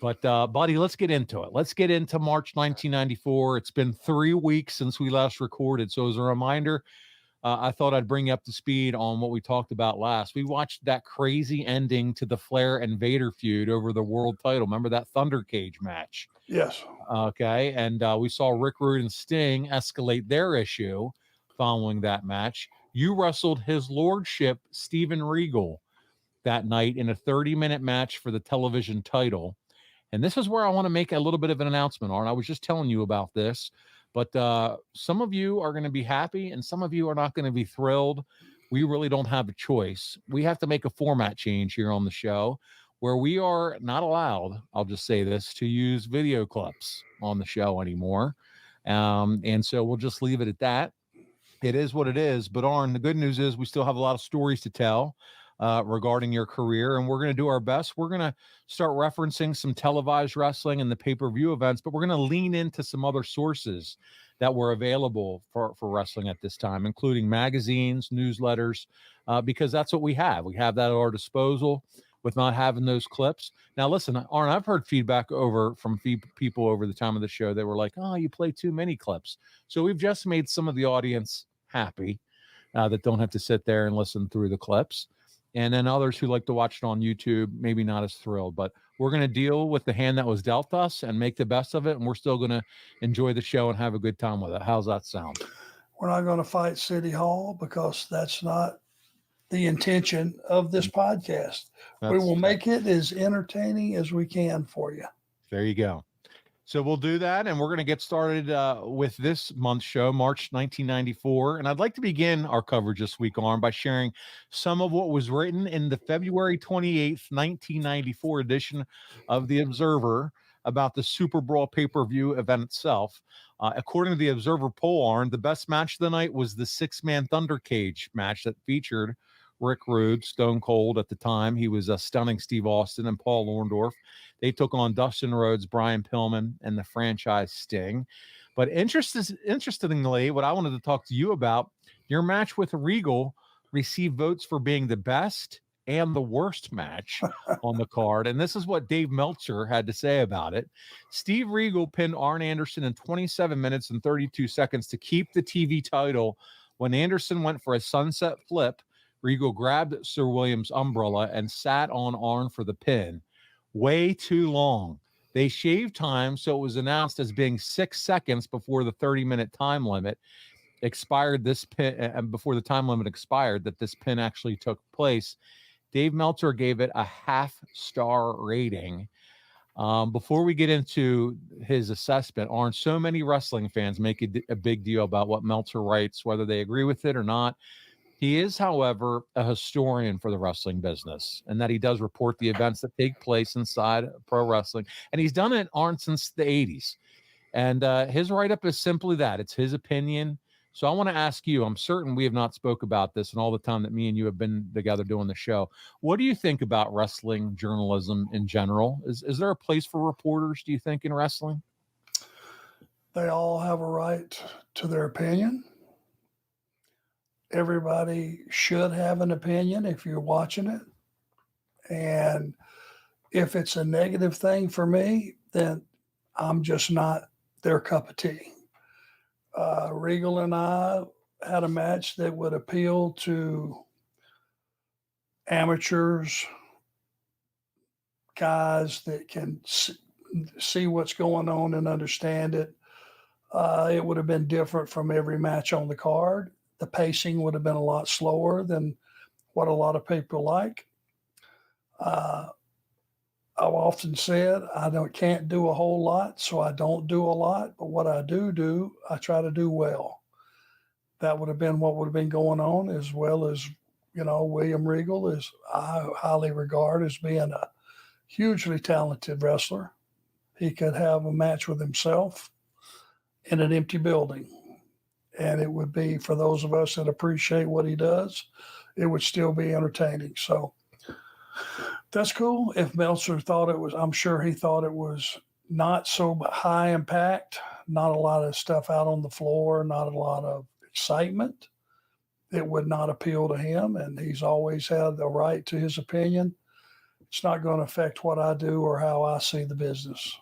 But, buddy, let's get into it. Let's get into March 1994. It's been 3 weeks since we last recorded. So as a reminder, I thought I'd bring you up to speed on what we talked about last. We watched that crazy ending to the Flair and Vader feud over the world title. Remember that Thunder Cage match? Yes. Okay. And we saw Rick Rude and Sting escalate their issue following that match. You wrestled his lordship, Steven Regal, that night in a 30-minute match for the television title. And this is where I want to make a little bit of an announcement, Arn. I was just telling you about this, but some of you are going to be happy and some of you are not going to be thrilled. We really don't have a choice. We have to make a format change here on the show where we are not allowed, I'll just say this, to use video clips on the show anymore. And so we'll just leave it at that. It is what it is. But Arn, the good news is we still have a lot of stories to tell regarding your career, and we're going to do our best. We're going to start referencing some televised wrestling and the pay-per-view events, but we're going to lean into some other sources that were available for wrestling at this time, including magazines, newsletters, because that's what we have. We have that at our disposal with not having those clips. Now, listen, Arn, I've heard feedback from people over the time of the show that were like, oh, you play too many clips. So we've just made some of the audience happy that don't have to sit there and listen through the clips. And then others who like to watch it on YouTube, maybe not as thrilled. But we're going to deal with the hand that was dealt us and make the best of it. And we're still going to enjoy the show and have a good time with it. How's that sound? We're not going to fight City Hall because that's not the intention of this podcast. We will make it as entertaining as we can for you. There you go. So we'll do that, and we're going to get started with this month's show, March 1994. And I'd like to begin our coverage this week, Arn, by sharing some of what was written in the February 28th, 1994 edition of The Observer about the SuperBrawl pay-per-view event itself. According to the Observer poll, Arn, the best match of the night was the six-man Thunder Cage match that featured Rick Rude, Stone Cold at the time. He was stunning Steve Austin and Paul Orndorff. They took on Dustin Rhodes, Brian Pillman, and the franchise Sting. But interestingly, what I wanted to talk to you about, your match with Regal received votes for being the best and the worst match on the card. And this is what Dave Meltzer had to say about it. Steve Regal pinned Arn Anderson in 27 minutes and 32 seconds to keep the TV title. When Anderson went for a sunset flip, Regal grabbed Sir William's umbrella and sat on Arn for the pin. Way too long. They shaved time, so it was announced as being 6 seconds before the 30-minute time limit expired. This pin, and before the time limit expired, that this pin actually took place. Dave Meltzer gave it a half-star rating. Before we get into his assessment, Arn, so many wrestling fans make a big deal about what Meltzer writes, whether they agree with it or not. He is, however, a historian for the wrestling business, and that he does report the events that take place inside pro wrestling. And he's done it, Arn, since the 80s. And his write-up is simply that. It's his opinion. So I want to ask you, I'm certain we have not spoke about this in all the time that me and you have been together doing the show. What do you think about wrestling journalism in general? Is there a place for reporters, do you think, in wrestling? They all have a right to their opinion. Everybody should have an opinion if you're watching it. And if it's a negative thing for me, then I'm just not their cup of tea. Regal and I had a match that would appeal to amateurs, guys that can see what's going on and understand it. It would have been different from every match on the card. The pacing would have been a lot slower than what a lot of people like. I've often said can't do a whole lot, so I don't do a lot. But what I do, I try to do well. That would have been what would have been going on, as well as, William Regal is I highly regard as being a hugely talented wrestler. He could have a match with himself in an empty building. And it would be, for those of us that appreciate what he does, it would still be entertaining. So that's cool. If Meltzer thought it was, I'm sure he thought it was not so high impact, not a lot of stuff out on the floor, not a lot of excitement. It would not appeal to him, and he's always had the right to his opinion. it's not going to affect what I do or how I see the business.